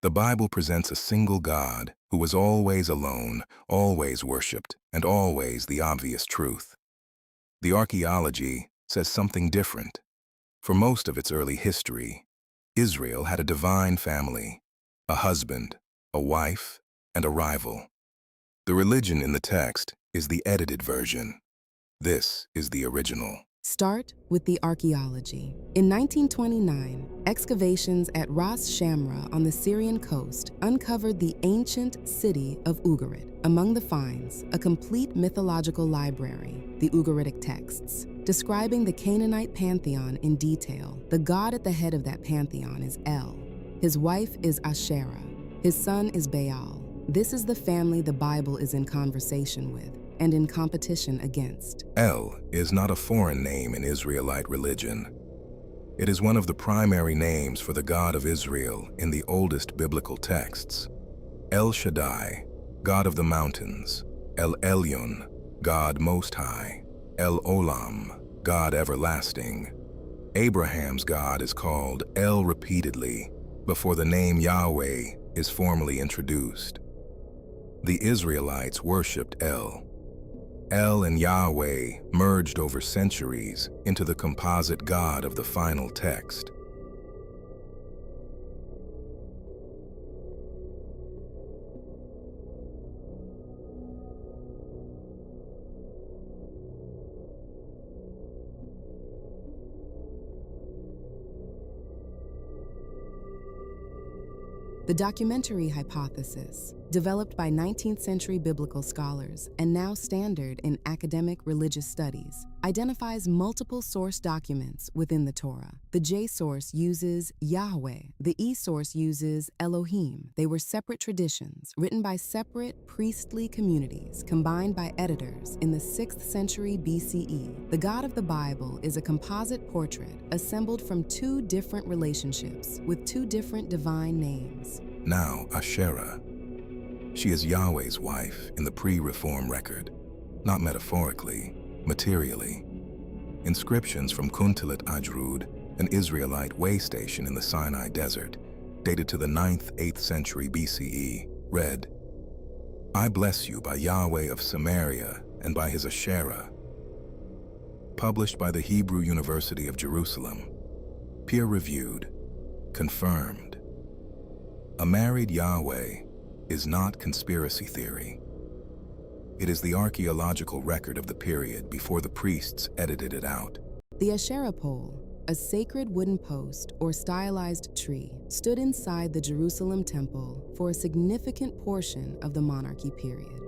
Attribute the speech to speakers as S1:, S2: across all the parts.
S1: The Bible presents a single God who was always alone, always worshipped, and always the obvious truth. The archaeology says something different. For most of its early history, Israel had a divine family, a husband, a wife, and a rival. The religion in the text is the edited version. This is the original.
S2: Start with the archaeology. In 1929, excavations at Ras Shamra on the Syrian coast uncovered the ancient city of Ugarit. Among the finds, a complete mythological library, the Ugaritic texts. Describing the Canaanite pantheon in detail, the god at the head of that pantheon is El. His wife is Asherah. His son is Baal. This is the family the Bible is in conversation with and in competition against.
S1: El is not a foreign name in Israelite religion. It is one of the primary names for the God of Israel in the oldest biblical texts. El Shaddai, God of the mountains. El Elyon, God Most High. El Olam, God everlasting. Abraham's God is called El repeatedly before the name Yahweh is formally introduced. The Israelites worshipped El. El and Yahweh merged over centuries into the composite God of the final text.
S2: The documentary hypothesis, developed by 19th century biblical scholars and now standard in academic religious studies, identifies multiple source documents within the Torah. The J source uses Yahweh. The E source uses Elohim. They were separate traditions written by separate priestly communities combined by editors in the 6th century BCE. The God of the Bible is a composite portrait assembled from two different relationships with two different divine names.
S1: Now Asherah. She is Yahweh's wife in the pre-reform record, not metaphorically, materially. Inscriptions from Kuntillet Ajrud, an Israelite way station in the Sinai desert, dated to the 9th-8th century BCE, read, "I bless you by Yahweh of Samaria and by his Asherah." Published by the Hebrew University of Jerusalem. Peer-reviewed. Confirmed. A married Yahweh is not conspiracy theory. It is the archaeological record of the period before the priests edited it out.
S2: The Asherah pole, a sacred wooden post or stylized tree, stood inside the Jerusalem temple for a significant portion of the monarchy period.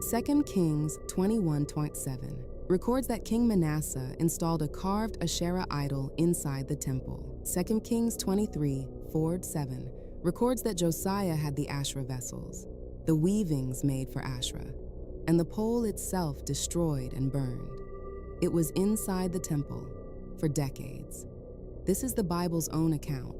S2: 2 Kings 21:7 records that King Manasseh installed a carved Asherah idol inside the temple. 2 Kings 23:4-7 records that Josiah had the Asherah vessels, the weavings made for Asherah, and the pole itself destroyed and burned. It was inside the temple for decades. This is the Bible's own account.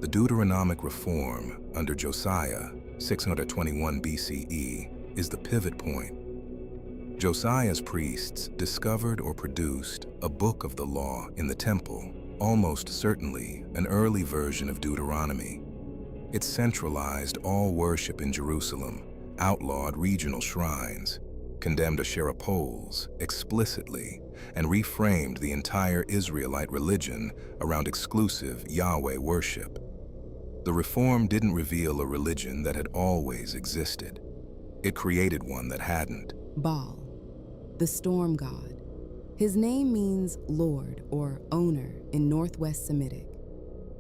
S1: The Deuteronomic reform under Josiah, 621 BCE, is the pivot point. Josiah's priests discovered or produced a book of the law in the temple, almost certainly an early version of Deuteronomy. It centralized all worship in Jerusalem, outlawed regional shrines, condemned Asherah poles explicitly, and reframed the entire Israelite religion around exclusive Yahweh worship. The reform didn't reveal a religion that had always existed. It created one that hadn't.
S2: Baal, the storm god. His name means Lord or owner in Northwest Semitic.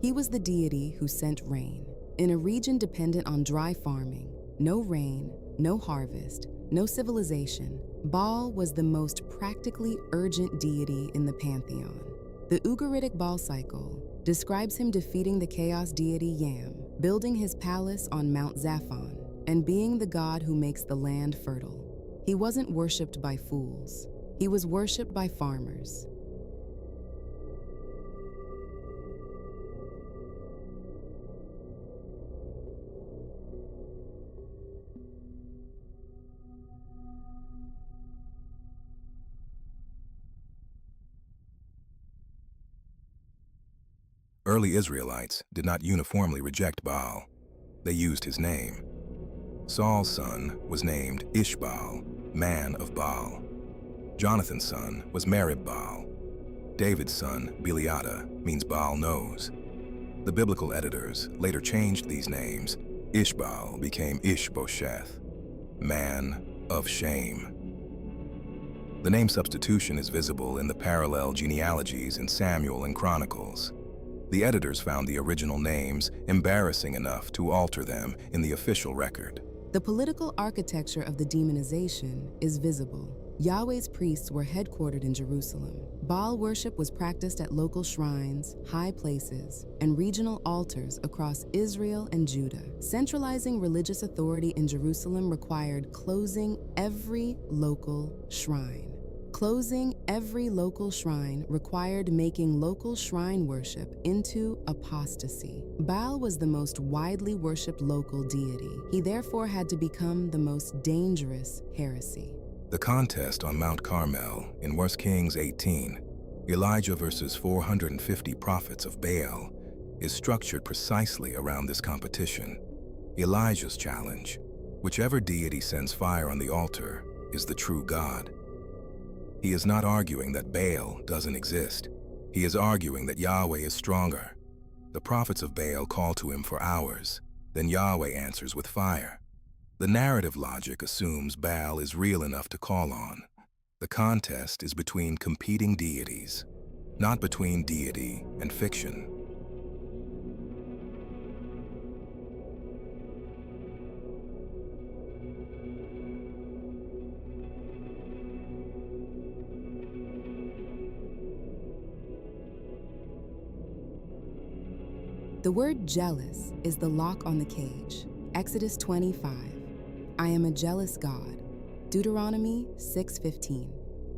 S2: He was the deity who sent rain. In a region dependent on dry farming, no rain, no harvest, no civilization, Baal was the most practically urgent deity in the pantheon. The Ugaritic Baal cycle describes him defeating the chaos deity Yam, building his palace on Mount Zaphon, and being the god who makes the land fertile. He wasn't worshipped by fools. He was worshipped by farmers.
S1: Early Israelites did not uniformly reject Baal. They used his name. Saul's son was named Ishbaal, man of Baal. Jonathan's son was Merib-Baal. David's son, Beliada, means Baal knows. The biblical editors later changed these names. Ishbaal became Ishbosheth, man of shame. The name substitution is visible in the parallel genealogies in Samuel and Chronicles. The editors found the original names embarrassing enough to alter them in the official record.
S2: The political architecture of the demonization is visible. Yahweh's priests were headquartered in Jerusalem. Baal worship was practiced at local shrines, high places, and regional altars across Israel and Judah. Centralizing religious authority in Jerusalem required closing every local shrine. Closing every local shrine required making local shrine worship into apostasy. Baal was the most widely worshipped local deity. He therefore had to become the most dangerous heresy.
S1: The contest on Mount Carmel in 1 Kings 18, Elijah versus 450 prophets of Baal, is structured precisely around this competition. Elijah's challenge: whichever deity sends fire on the altar is the true God. He is not arguing that Baal doesn't exist. He is arguing that Yahweh is stronger. The prophets of Baal call to him for hours, then Yahweh answers with fire. The narrative logic assumes Baal is real enough to call on. The contest is between competing deities, not between deity and fiction.
S2: The word jealous is the lock on the cage. Exodus 25. I am a jealous God. Deuteronomy 6:15.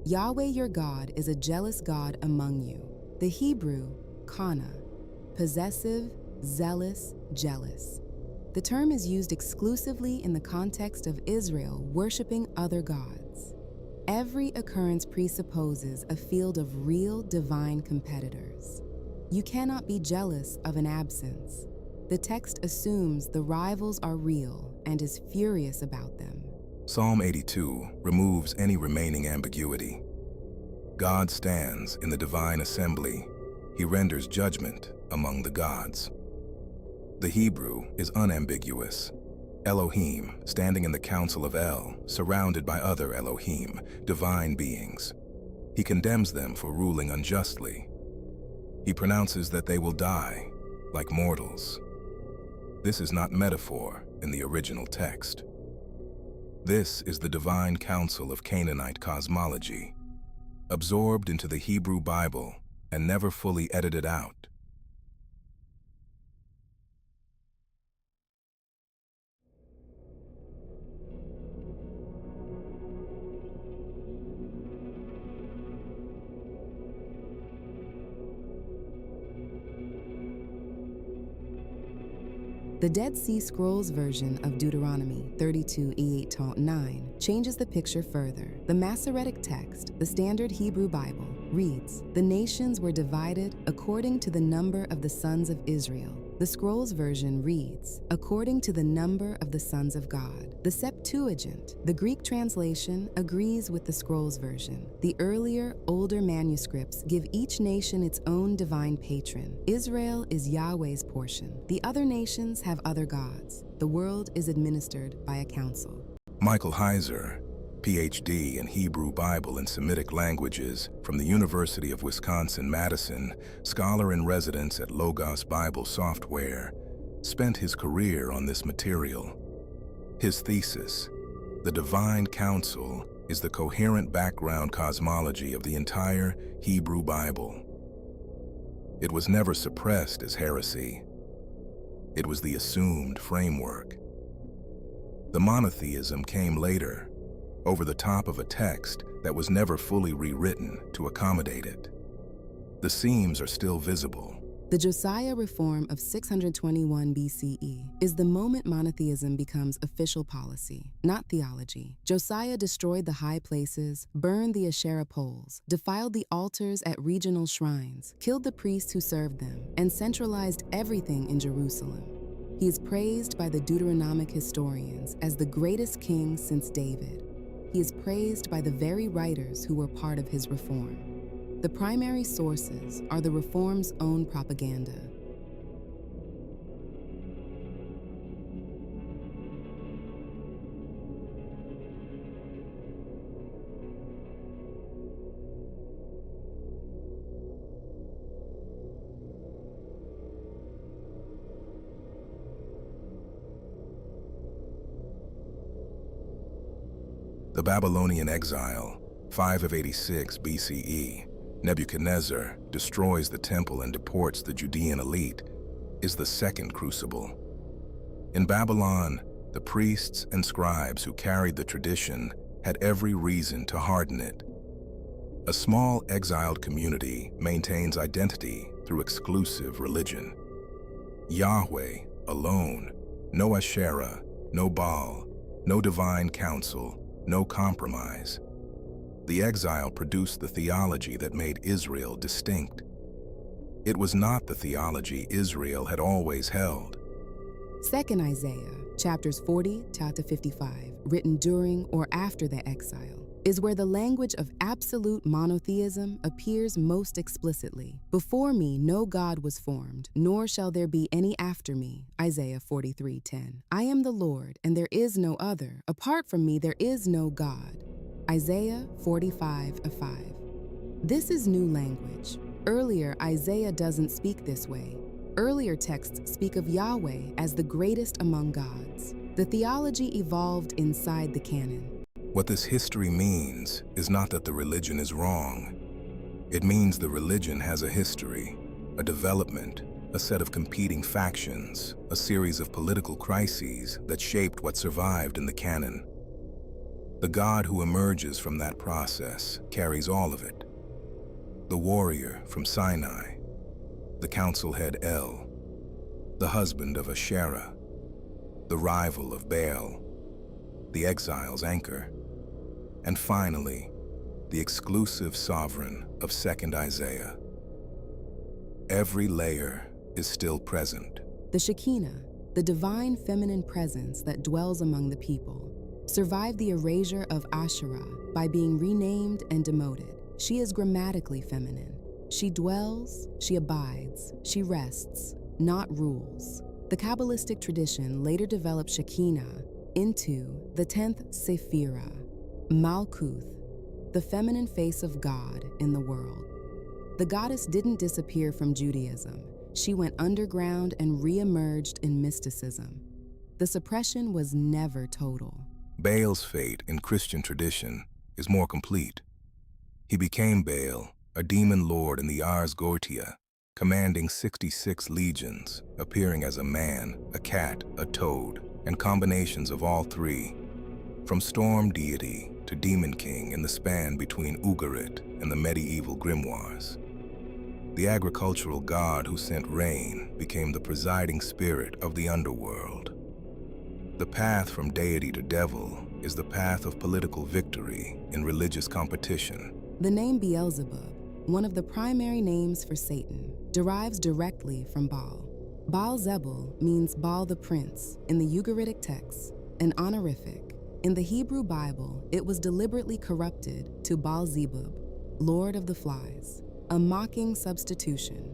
S2: Yahweh your God is a jealous God among you. The Hebrew, kana, possessive, zealous, jealous. The term is used exclusively in the context of Israel worshiping other gods. Every occurrence presupposes a field of real divine competitors. You cannot be jealous of an absence. The text assumes the rivals are real and is furious about them.
S1: Psalm 82 removes any remaining ambiguity. God stands in the divine assembly. He renders judgment among the gods. The Hebrew is unambiguous. Elohim, standing in the council of El, surrounded by other Elohim, divine beings. He condemns them for ruling unjustly. He pronounces that they will die, like mortals. This is not metaphor in the original text. This is the divine council of Canaanite cosmology, absorbed into the Hebrew Bible and never fully edited out.
S2: The Dead Sea Scrolls version of Deuteronomy 32:8-9 changes the picture further. The Masoretic text, the Standard Hebrew Bible, reads, "The nations were divided according to the number of the sons of Israel." The Scrolls version reads, "according to the number of the sons of God." The Septuagint, the Greek translation, agrees with the Scrolls version. The earlier, older manuscripts give each nation its own divine patron. Israel is Yahweh's portion. The other nations have other gods. The world is administered by a council.
S1: Michael Heiser, PhD in Hebrew Bible and Semitic languages from the University of Wisconsin-Madison, scholar in residence at Logos Bible Software, spent his career on this material. His thesis, "The Divine Council is the coherent background cosmology of the entire Hebrew Bible." It was never suppressed as heresy. It was the assumed framework. The monotheism came later, over the top of a text that was never fully rewritten to accommodate it. The seams are still visible,
S2: The Josiah reform of 621 BCE is the moment monotheism becomes official policy, not theology. Josiah destroyed the high places, burned the Asherah poles, defiled the altars at regional shrines, killed the priests who served them, and centralized everything in Jerusalem. He is praised by the Deuteronomic historians as the greatest king since David. He is praised by the very writers who were part of his reform. The primary sources are the reform's own propaganda.
S1: The Babylonian exile, 5 of 86 BCE, Nebuchadnezzar destroys the temple and deports the Judean elite, is the second crucible. In Babylon, the priests and scribes who carried the tradition had every reason to harden it. A small exiled community maintains identity through exclusive religion. Yahweh alone, no Asherah, no Baal, no divine counsel, no compromise. The exile produced the theology that made Israel distinct. It was not the theology Israel had always held.
S2: 2nd Isaiah, chapters 40 to 55, written during or after the exile, is where the language of absolute monotheism appears most explicitly. Before me no God was formed, nor shall there be any after me. Isaiah 43:10. I am the Lord, and there is no other. Apart from me there is no God. Isaiah 45:5. This is new language. Earlier, Isaiah doesn't speak this way. Earlier texts speak of Yahweh as the greatest among gods. The theology evolved inside the canon.
S1: What this history means is not that the religion is wrong. It means the religion has a history, a development, a set of competing factions, a series of political crises that shaped what survived in the canon. The God who emerges from that process carries all of it. The warrior from Sinai, the council head El, the husband of Asherah, the rival of Baal, the exile's anchor, and finally, the exclusive sovereign of 2nd Isaiah. Every layer is still present.
S2: The Shekinah, the divine feminine presence that dwells among the people, survived the erasure of Asherah by being renamed and demoted. She is grammatically feminine. She dwells, she abides, she rests, not rules. The Kabbalistic tradition later developed Shekinah into the 10th Sephirah, Malkuth, the feminine face of God in the world. The goddess didn't disappear from Judaism. She went underground and re-emerged in mysticism. The suppression was never total.
S1: Baal's fate in Christian tradition is more complete. He became Baal, a demon lord in the Ars Goetia, commanding 66 legions, appearing as a man, a cat, a toad, and combinations of all three, from storm deity to demon king in the span between Ugaritic and the medieval grimoires. The agricultural god who sent rain became the presiding spirit of the underworld. The path from deity to devil is the path of political victory in religious competition.
S2: The name Beelzebub, one of the primary names for Satan, derives directly from Baal. Baal-zebul means Baal the prince in the Ugaritic text, an honorific. In the Hebrew Bible, it was deliberately corrupted to Baal-zebub, Lord of the Flies, a mocking substitution.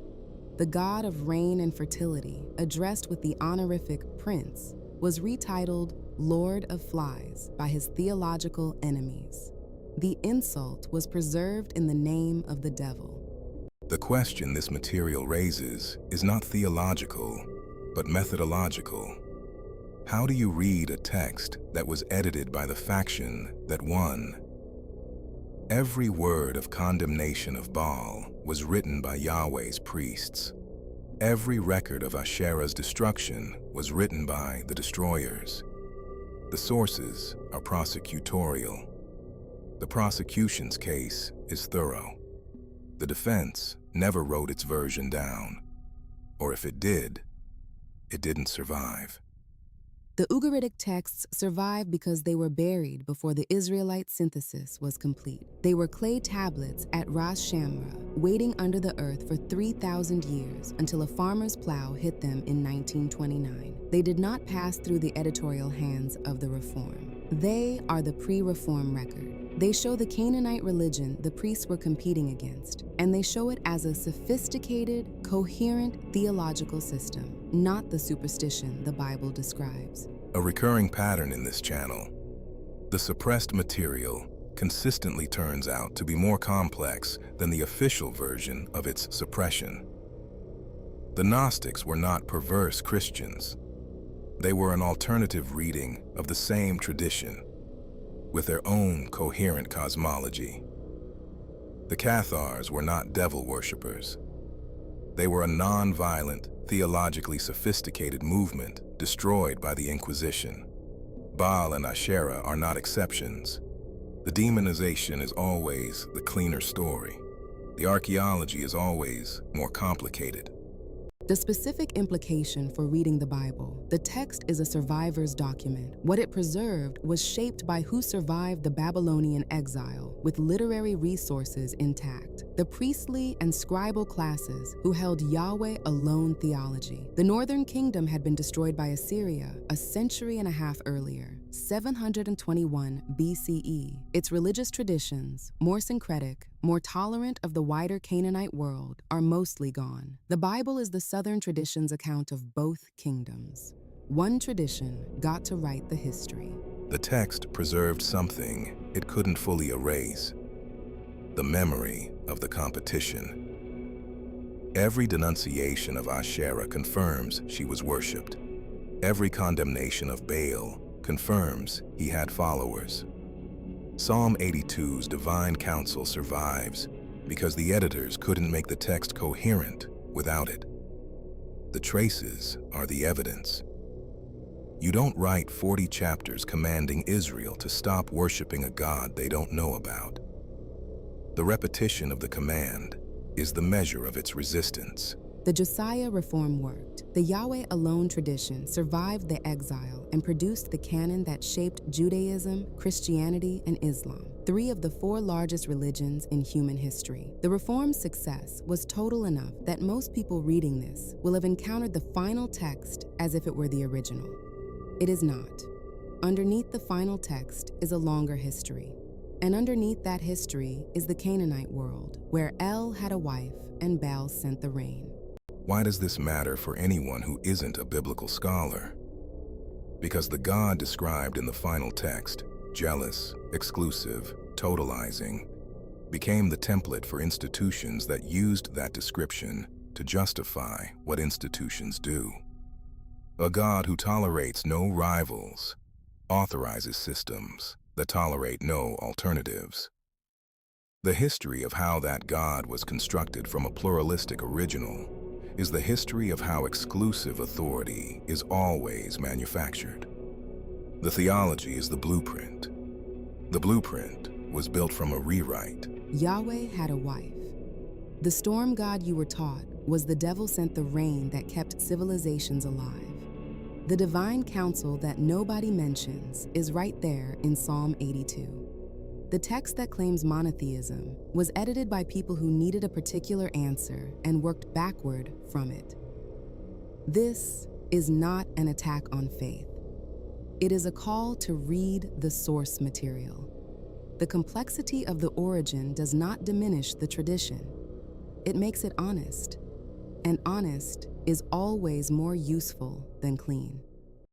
S2: The god of rain and fertility, addressed with the honorific prince, was retitled Lord of Flies by his theological enemies. The insult was preserved in the name of the devil.
S1: The question this material raises is not theological, but methodological. How do you read a text that was edited by the faction that won? Every word of condemnation of Baal was written by Yahweh's priests. Every record of Asherah's destruction was written by the destroyers. The sources are prosecutorial. The prosecution's case is thorough. The defense never wrote its version down. Or if it did, it didn't survive.
S2: The Ugaritic texts survived because they were buried before the Israelite synthesis was complete. They were clay tablets at Ras Shamra, waiting under the earth for 3,000 years until a farmer's plow hit them in 1929. They did not pass through the editorial hands of the Reform. They are the pre-Reform record. They show the Canaanite religion the priests were competing against, and they show it as a sophisticated, coherent theological system, not the superstition the Bible describes.
S1: A recurring pattern in this channel, the suppressed material consistently turns out to be more complex than the official version of its suppression. The Gnostics were not perverse Christians. They were an alternative reading of the same tradition, with their own coherent cosmology. The Cathars were not devil worshippers. They were a non-violent, theologically sophisticated movement destroyed by the Inquisition. Baal and Asherah are not exceptions. The demonization is always the cleaner story. The archaeology is always more complicated.
S2: The specific implication for reading the Bible: the text is a survivor's document. What it preserved was shaped by who survived the Babylonian exile, with literary resources intact. The priestly and scribal classes who held Yahweh alone theology. The northern kingdom had been destroyed by Assyria a century and a half earlier, 721 BCE. Its religious traditions, more syncretic, more tolerant of the wider Canaanite world, are mostly gone. The Bible is the Southern tradition's account of both kingdoms. One tradition got to write the history.
S1: The text preserved something it couldn't fully erase: the memory of the competition. Every denunciation of Asherah confirms she was worshipped. Every condemnation of Baal confirms he had followers. Psalm 82's divine counsel survives because the editors couldn't make the text coherent without it. The traces are the evidence. You don't write 40 chapters commanding Israel to stop worshiping a God they don't know about. The repetition of the command is the measure of its resistance.
S2: The Josiah reform worked. The Yahweh alone tradition survived the exile and produced the canon that shaped Judaism, Christianity, and Islam, 3 of the 4 largest religions in human history. The reform's success was total enough that most people reading this will have encountered the final text as if it were the original. It is not. Underneath the final text is a longer history. And underneath that history is the Canaanite world, where El had a wife and Baal sent the rain.
S1: Why does this matter for anyone who isn't a biblical scholar? Because the God described in the final text, jealous, exclusive, totalizing, became the template for institutions that used that description to justify what institutions do. A God who tolerates no rivals authorizes systems that tolerate no alternatives. The history of how that God was constructed from a pluralistic original is the history of how exclusive authority is always manufactured. The theology is the blueprint. The blueprint was built from a rewrite.
S2: Yahweh had a wife. The storm god you were taught was the devil sent the rain that kept civilizations alive. The divine counsel that nobody mentions is right there in Psalm 82. The text that claims monotheism was edited by people who needed a particular answer and worked backward from it. This is not an attack on faith. It is a call to read the source material. The complexity of the origin does not diminish the tradition. It makes it honest, and honest is always more useful than clean.